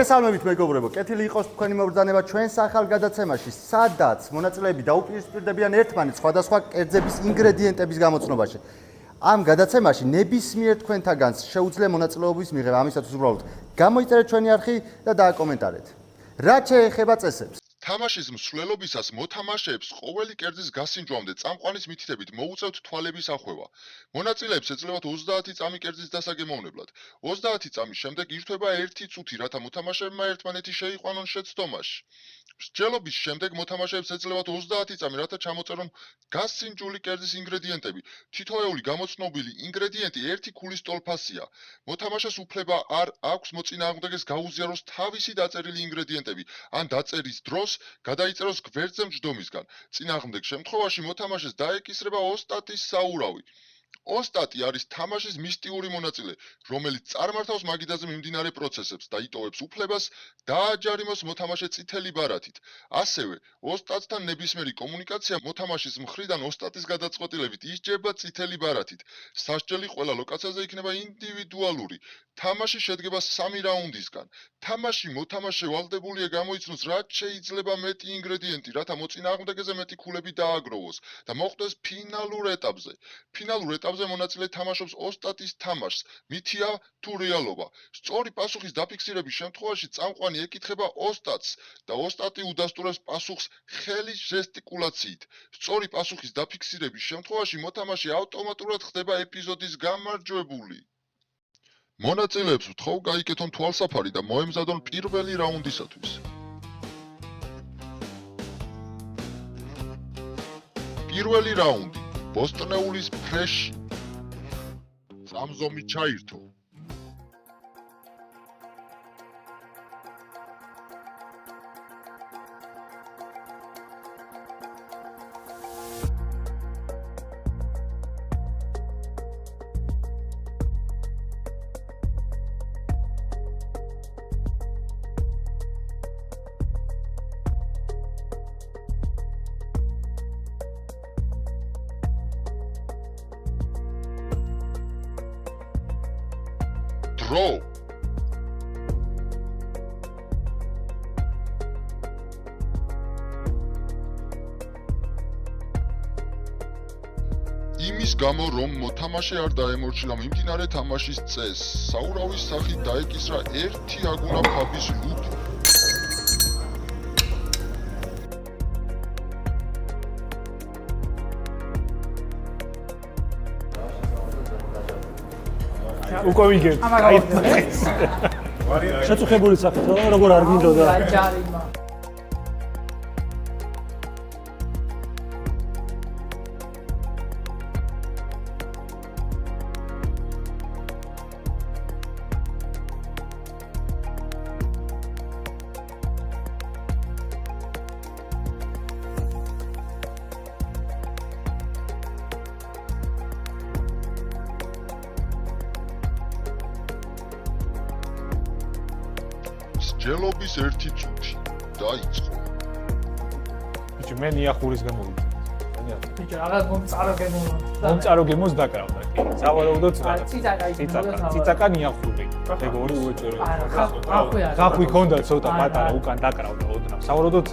მოგესალმებით მეგობრებო, კეთილი იყოს თქვენი მობრძანება ჩვენს ახალ გადაცემაში, სადაც მონაწილეები დაუპირისპირდებიან ერთმანეთს სხვადასხვა კერძების ინგრედიენტების გამოცნობაში. ამ გადაცემაში ნებისმიერ თქვენთაგანს შეუძლია მონაწილეობის მიღება, ამისათვის უბრალოდ გამოიწერეთ ჩვენი არხი და დააკომენტარეთ. რაც შეეხება წესებს. თამაშის მსვლელობისას მოთამაშეებს ყოველი კერძის გასინჯვამდე წამყვანის მითითებით მოუწევთ თვალების ახვევა. მონაწილეებს ეძლევათ 30 წამი კერძის დასაგემოვნებლად. 30 წამის შემდეგ ირთვება 1 წუთი, რათა მოთამაშეებმა ერთმანეთი შეიყვანონ შეცდომაში. მსჯელობის შემდეგ მოთამაშეებს ეძლევათ 30 წამი, რათა ჩამოწერონ გასინჯული კერძის ინგრედიენტები. თითოეული გამოცნობილი ინგრედიენტი ერთი ქულის ტოლფასია. მოთამაშეს უფლება არ აქვს მოწინააღმდეგეს გაუზიაროს თავისი დაწერილი ინგრედიენტები, ან დაწერის დროს გადაიწეროს გვერდზე მჯდომისგან. წინააღმდეგ შემთხვევაში მოთამაშეს დაეკისრება ოსტატის საურავი. ოსტატი არის თამაშის მისტიური მონაწილე, რომელიც წარმართავს მაგიდაზე მიმდინარე პროცესებს და იტოვებს უფლებას დააჯარიმოს მოთამაშე წითელი ბარათით. ასევე, ოსტატთან ნებისმიერი კომუნიკაცია მოთამაშის მხრიდან ოსტატის გადაწყვეტილებით ისჯება წითელი ბარათით. სასჯელი ყველა ლოკაციაზე იქნება ინდივიდუალური. თამაში შედგება 3 რაუნდისგან. თამაში მოთამაშე ვალდებულია გამოიცნოს რაც შეიძლება მეტი ინგრედიენტი, რათა მოწინააღმდეგეზე მეტი ქულები დააგროვოს და მოხვდეს ფინალურ ეტაპზე. ფინალურ ეტაპზე მონაწილე თამაშობს ოსტატის თამაშს, მითია თუ რეალობა. სწორი პასუხის დაფიქსირების შემთხვევაში წამყვანი ეკითხება ოსტატს და ოსტატი udasturებს პასუხს ხელის ჟესტიკულაციით. სწორი პასუხის დაფიქსირების შემთხვევაში მოთამაშე ავტომატურად ხდება ეპიზოდის გამარჯვებული. მონაწილეებს ვთხოვ გაიკეთონ თვალსაფარი და მოემზადონ პირველი რაუნდისათვის. პირველი რაუნდი. ბოსტნეულის ფრეში. სამზომი ჩაირთო. Draw. იმის გამო რომ მოთამაშე არ დაემორჩილა მიმდინარე თამაშის წესს, საურავის სახით დაეკისრა 1 აგუნა ფაბის ლუდი. უკვე ვიგებ. შეწუხებული სახით, როგორ არ გინდოდა. ჯარიმა. მსჯელობის 1 წუთი დაიწყო. ბიჭი, მე ნიახურის გამოვიდა. ბიჭი, რაღაც მომწარო გემო. მომწარო გემოს დაკრავდა. კი, სავარაუდოდ ციცაკა ციცაკა ნიახური. ეგ ორი უეჭველი. ხახვია. ხახვი ქონდა ცოტა პატარა, უკან დაკრავდა ოდნავ. სავარაუდოდ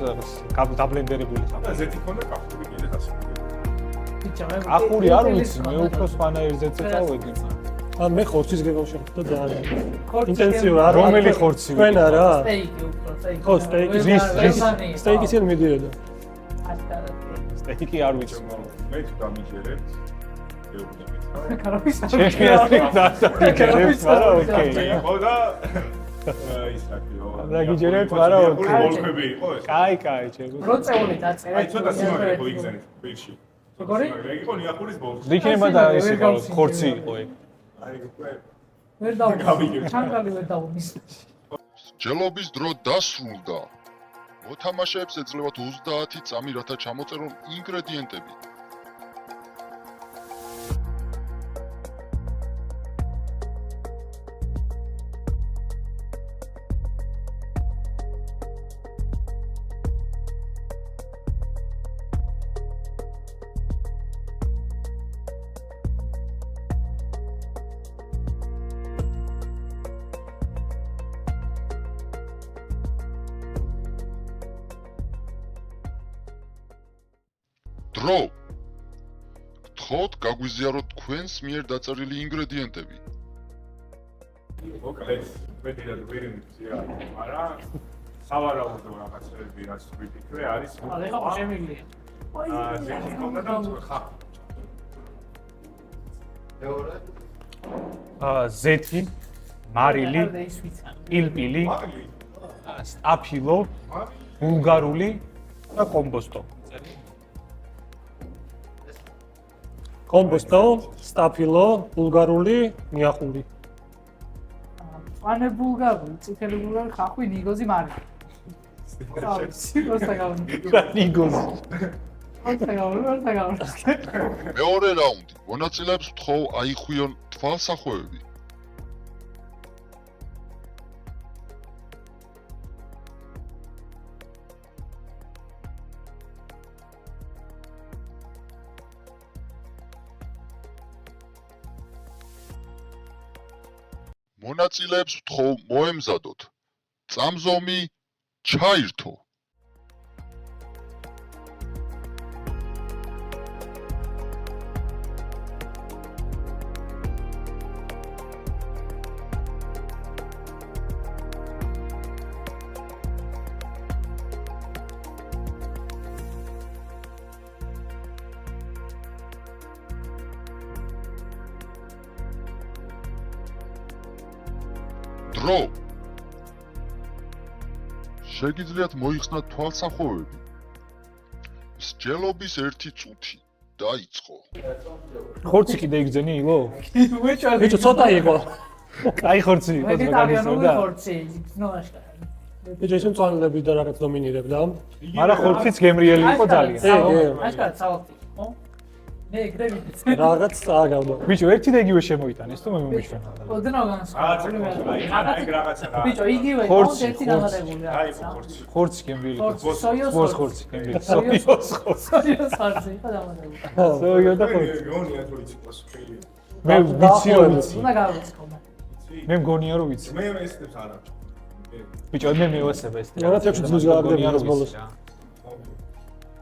დაბლენდერებული ხახვი. ზეთი ქონდა კახური კიდე ასე. ბიჭი, მე კახური არ ვიცი, მე უფრო სხვანაირზე წავედი. მე ხორცის გეკავშირდა და ძალიან ინტენსიურად არ რომელი ხორცი თქვენ არა სტეიკი უფრო სტეიკი ხო სტეიკი სტეიკი სულ მიდიოდა სტეიკი არ ვიცი მე თუ დამიჯერებთ გეუბნებით კაროვის გიჯერებთ მაგრამ ოკეი ხო და ის რაკიო და გიჯერებთ მაგრამ ოკეი ვოლფები იყო ეს კაი ჩემო პროცეული დაწერეთ აი ცოტა სიმაგრე ხო იგზენით პირში როგორი იყო ნიახურის ბოლოს იქნება და ეს ხორცი იყო ეგ ვერ დავიგებ ჩანგალი ვერ დავმის მსჯელობის დრო დასრულდა. მოთამაშეებს ეძლევათ 30 წამი, რათა ჩამოწერონ ინგრედიენტები. დრო. გთხოვთ გაგვიზიაროთ თქვენს მიერ დაწერილი ინგრედიენტები. მოკლედ მეტი და ვერი მიწია, მაგრამ სავარაუდო რაღაცები რაც ვიფიქრე არის ეხლა შემიძლია. ზეთი კონდა და ხა. ზეთი, მარილი, ის ვიცი. პილპილი, მაგლი. სტაფილო, ბულგარული და კომბოსტო. კომბოსტო, სტაფილო, ბულგარული, მიახული. მწვანე ბულგარული, წითელი ბულგარული, ხახვი, ნიგოზი, მარი. სიტყვასა გავიგე. ნიგოზი. როცა გავიგე. მეორე რაუნდი. მონაწილეებს ვთხოვ აიხვიონ თვალსახვევები. მონაწილეებს ვთხოვ მოემზადოთ წამზომი ჩაირთო. დრო. შეგიძლიათ მოიხსნათ თვალსახვევები. მსჯელობის 1 წუთი დაიწყო. ხორცი კიდე იგზენი ილო? ვეჭველი. ბიჭო ცოტა იყო. კაი ხორცი იყო ვეგეტარიანული განისურდა. ხორცი, ნოაშკა. ბიჭო ისე მწვანეები და რაღაც ნომინირებდა. მაგრამ ხორციც გემრიელი იყო ძალიან. აშკარად სავალთი, ხო? მე ეგრე ვიცი. რაღაც წააგავდა. ბიჭო ერთი და იგივე შემოიტანეს თუ მე მომიშვენა. ოდნავ განსხვავებული. რაღაცა. ბიჭო, იგივე ხორცი, ერთი დამატებული აი რაღაცა. ხორცი. ხორცი გემრიელი. სოიოს ბოს ხორცი. ხორცი გემრიელი. სოიოს ხორცი იყო დამატებული. სოიო და ხორცი. გონია თუ იცი პასუხი. მე ვიცი რომ ვიცი. უნდა გავიწყობა. მე მგონია რომ ვიცი. მე ესეთებს არა. ბიჭო მე მევასება ეს. რაღაც 6 წლის გააგდებია ეს ბოლოს.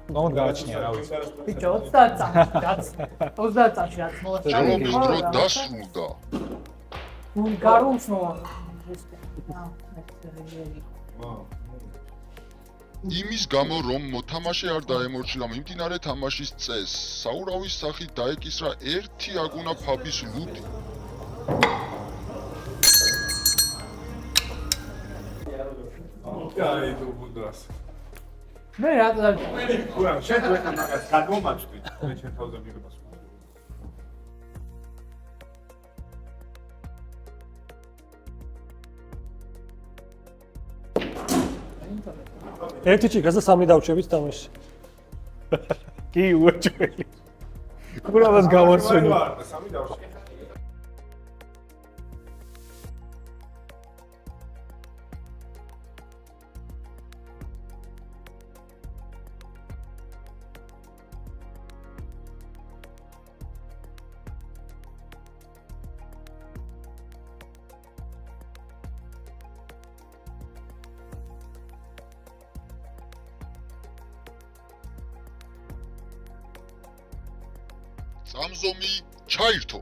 მომდ გააჩნია რა ვიცი. ბიჭო 30 წამში რაც 30 წამში რაც მსჯელობის დრო დასრულდა. ბულგარულს მოვა. იმის გამო რომ მოთამაშე არ დაემორჩილა მიმდინარე თამაშის წესს, საურავის სახით დაეკისრა ერთი აგუნა ფაბის ლუდი. აი თუ ბუნდას. მე რა გურამ შენ თუ ეხა მაგას გადმომაწვდი. მე შენ თავზე მიგებას. ერთი ჩიკას და 3 დავჩებით თამაში. კი უეჭველი. კურავას გამოსვენი. სამი დავში. წამზომი ჩაირთო.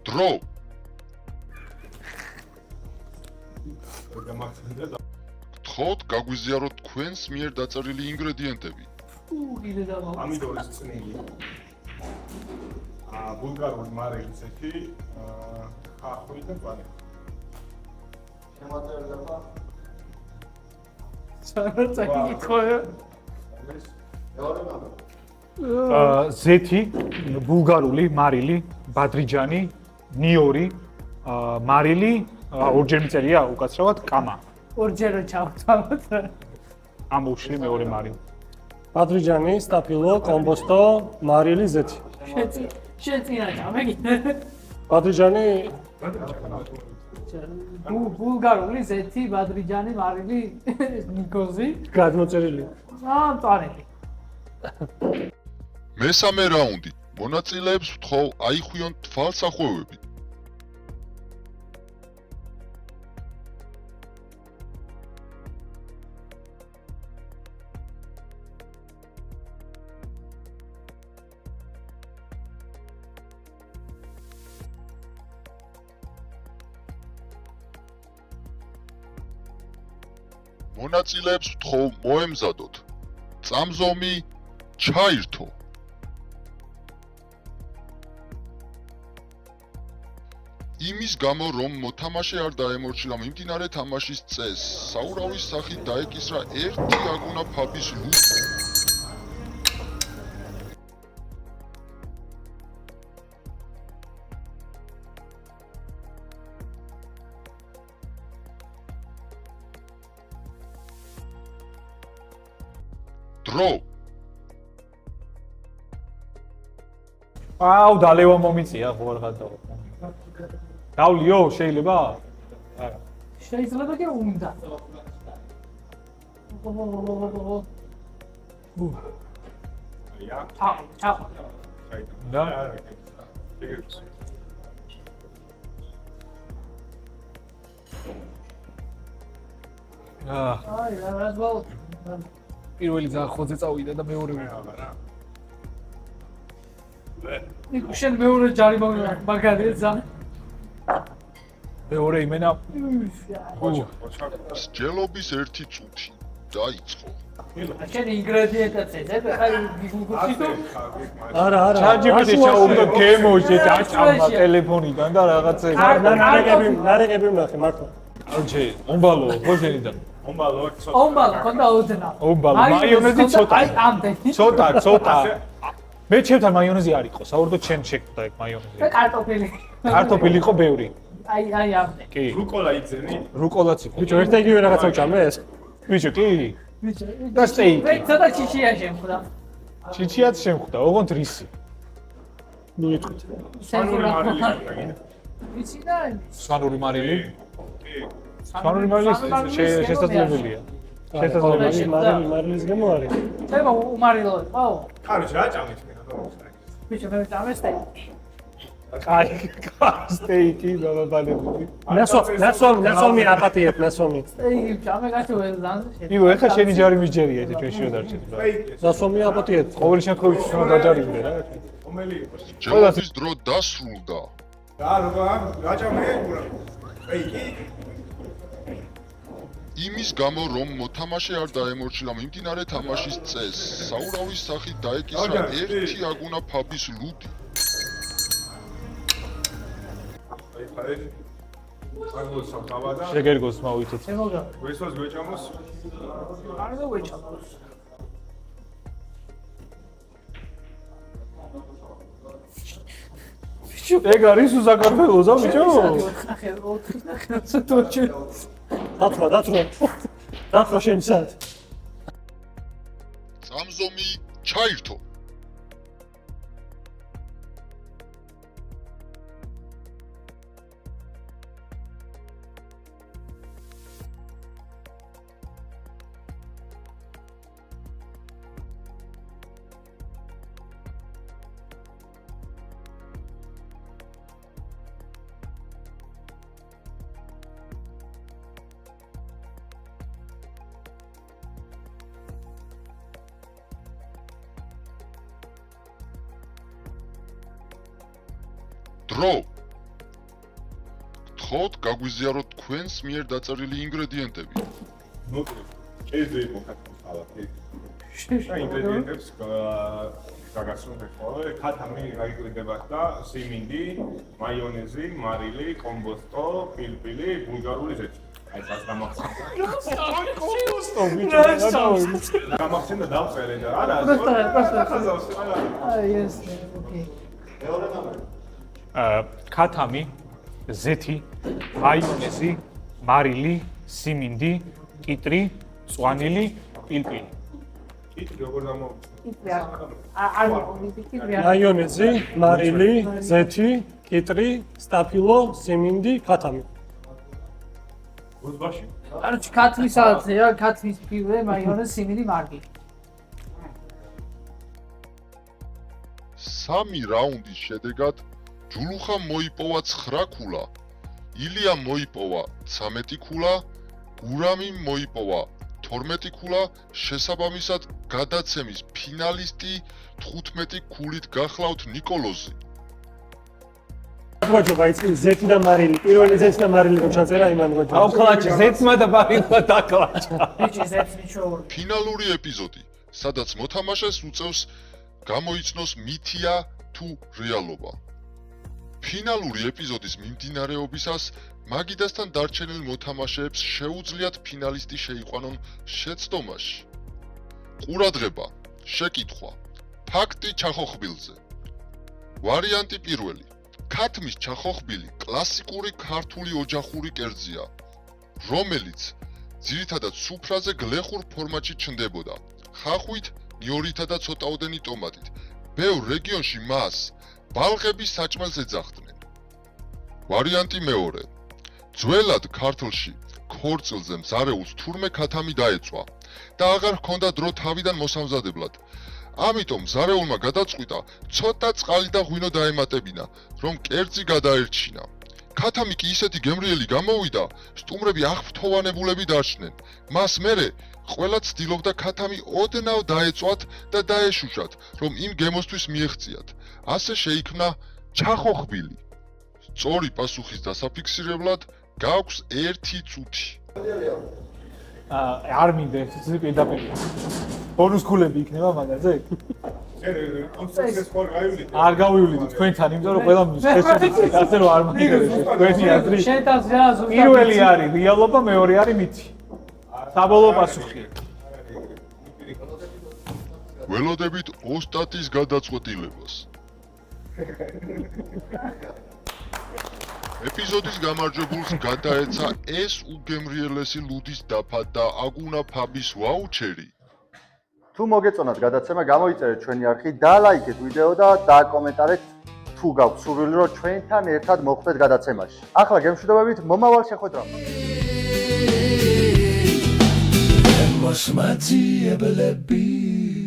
დრო. გთხოვთ გაგვიზიაროთ თქვენს მიერ დაწერილი ინგრედიენტები. კიდე დავა. ამიდორის წნილი. ბულგარული მარილი ზეთი, ხახვი და პარი. შემოწერდება. საერთოდ იქოა. ზეთი, ბულგარული, მარილი, ბადრიჯანი, ნიორი, მარილი, ორჯერ მიწერია უკაცრავად კამა. ორჯერ ჩავთავოთ. ამოვშლი მეორე მარილი. ბადრიჯანი, სტაფილო, კომბოსტო, მარილი, ზეთი. შეწინა ჭამე. ბადრიჯანი ბულგარული ზეთი, ბადრიჯანი, მარილი, ნიკოზი. გადმოწერილი. წარები. მესამე რაუნდი. მონაწილეებს ვთხოვ აიხვიონ თვალსახვევები. მონაწილეებს ვთხოვ მოემზადოთ. წამზომი ჩაირთო. იმის გამო რომ მოთამაშე არ დაემორჩილა მიმდინარე თამაშის წესს, საურავის სახით დაეკისრა ერთი აგუნა ფაბის ლუპი. დრო. აუ დალევა მომიწია ხო არ გადავა. დავლიო შეიძლება? არა. შეიძლება კი უნდა. ჩა. და აი, რა ზვალ. პირველი ძაღ ხოძე წავიდა და მეორე იქ შენ მეორე ჯარი მაგარია ზა. მეორე იმენა მსჯელობის ერთი წუთი დაიწყო. შენ ინგრედიენტებს ეძებ, ხა გიგუგუცი თუ არა. ChatGPT ჩაუგდო გემოში დაჭამა ტელეფონიდან და რაღაცა ნარეკები ვნახე მართლა. არჩე ომბალო ხოჟენიდან ომბალო ხონდა ოდნა. ომბალო მაიონეზი ცოტა აი ამდენი. ცოტა მე ჩემთან მაიონეზი არ იყო საერთოდ ჩემ შეკვდა ეგ მაიონეზი და კარტოფილი. კარტოფილი იყო ბევრი აი ამდენი. კი რუკოლა იძენი? რუკოლაც იყო ბიჭო ერთ იგივე რაღაცა ვჭამე ეს. ბიჭო კი ბიჭო და სტეიკი მე ცოტა ჩიჩია შემხდა. ჩიჩიაც შემხვდა ოღონდ რისი მიიტყვით. სენსურა ხმა. ვიცი და სვანური მარილი სვანური მარილი შესაძლებელია მარილის გამო არის. შეიძლება უმარილო იყო. კაროჩე რა ჭამეთ მე? ბიჭო მე წამე სტეიკი. კაი სტეიკი დაბალებული ნასვამი აპატიეთ ნასვამი. სტეიკი ჭამე კაცო ველდანზე. იგო ეხლა შენი ჯარი მიჯერია ეს ჩვენ შევდარჩეთ რა ნასვამი აპატიეთ. ყოველ შემთხვევაში უნდა დაჯარიმდე რა რომელი იყო? მსჯელობის დრო დასრულდა. რა ჭამე? ეიკი? იმის გამო რომ მოთამაშე არ დაემორჩილა მიმდინარე თამაშის წესს, საურავის სახით დაეკისრა ერთი აგუნა ფაბის ლუდი. შეგერგოს მოვიცეთ შემოგა. ვესოს გვეჭამოს? არ დავეჭამოს. ეგ არის საქართველოს ბიჭო ახე 4 წუთი. დათვა შენ სად? წამზომი ჩაირთო. დრო. გთხოვთ გაგვიზიაროთ თქვენს მიერ დაწერილი ინგრედიენტები. ნოტრი. ეს მოკატოს ხალხი. ინგრედიენტებს გაგასრულებ ხო? ქათამი გაიკვირდება და სიმინდი, მაიონეზი, მარილი, კომბოსტო, პილპილი, ბულგარული ზეთი. აი ეს გამახსენდა. გამახსენდა დავწერე და არა. აი ეს ოკეი. ქათამი ზეთი მაიონეზი მარილი სიმინდი კიტრი წვანილი პილპილი იქ როგორ კიტრი არ მოვიდი კიტრი არ მაიონეზი, მარილი, ზეთი, კიტრი, სტაფილო, სიმინდი, ქათამი. გუზბაში короче ქათმის სალათია ქათმის პიურე მაიონეზი სიმინდი მარგი სამი რაუნდის შედეგად ჯულუხამ მოიპოვა 9 ქულა, ილიამ მოიპოვა 13 ქულა, გურამიმ მოიპოვა 12 ქულა, შესაბამისად გადაცემის ფინალისტი 15 ქულით გახლავთ ნიკოლოზი. გოჯობა იცი ზეთი და მარილი. პირველი ზეთი და მარილი რო ჩაწერა იმან გოჯობა. აუ კლაჩი ზეთმა და მარილმა დაკლაჩა. ბიჭი ზეთს მიჩვეულ ფინალური ეპიზოდი, სადაც მოთამაშეს უწევს გამოიცნოს მითია თუ რეალობა. ფინალური ეპიზოდის მიმდინარეობისას მაგიდასთან დარჩენილ მოთამაშეებს შეუძლიათ ფინალისტი შეიყვანონ შეცდომაში. ყურადღება, შეკითხვა, ფაქტი ჩახოხბილზე. ვარიანტი პირველი. ქათმის ჩახოხბილი კლასიკური ქართული ოჯახური კერძია, რომელიც ძირითადად სუფრაზე გლეხურ ფორმატში ჩნდებოდა, ხახვით, ნიორითა და ცოტაოდენი ტომატით. ბევრ რეგიონში მას ბალღების საჭმელს ეძახდნენ. ვარიანტი მეორე. ძველად ქართლში ქორწილზე მზარეულს თურმე ქათამი დაეწვა და აღარ ჰქონდა დრო თავიდან მოსამზადებლად. ამიტომ მზარეულმა გადაწყვიტა ცოტა წყალი და ღვინო დაემატებინა, რომ კერძი გადაერჩინა. ქათამი კი ისეთი გემრიელი გამოვიდა, სტუმრები აღფრთოვანებულები დარჩნენ. მას მერე ყველა ცდილობდა ქათამი ოდნავ დაეწვათ და დაეშუშათ, რომ იმ გემოსთვის მიეღწიათ. ასე შეიქმნა ჩახოხბილი. სწორი პასუხის დასაფიქსირებლად გაქვს 1 წუთი. არ მინდა ეს პირდაპირ. ბონუს ქულები იქნება მაგაზე? კონსტრუქციას ხوار გაივლით. არ გავივლიდით თქვენთან, იმიტომ რომ ყველა სპეციალისტი ასე რომ არ მაგინდა. თქვენი აზრი. შენთან ზიანას პირველი არის რეალობა, მეორე არის მითი. საბოლოო პასუხი. ველოდებით ოსტატის გადაწყვეტილებას. ეპიზოდის გამარჯვებულს გადაეცა ეს უგემრიელესი ლუდის დაფა და აგუნა ფაბის ვაუჩერი. თუ მოგეწონათ გადაცემა, გამოიწერეთ ჩვენი არხი, დალაიქეთ ვიდეო და დააკომენტარეთ თუ გაქვთ სურვილი რომ ჩვენთან ერთად მოხვდეთ გადაცემაში. ახლა გემშვიდობებით, მომავალ შეხვედრამდე. Mos mati ebelebi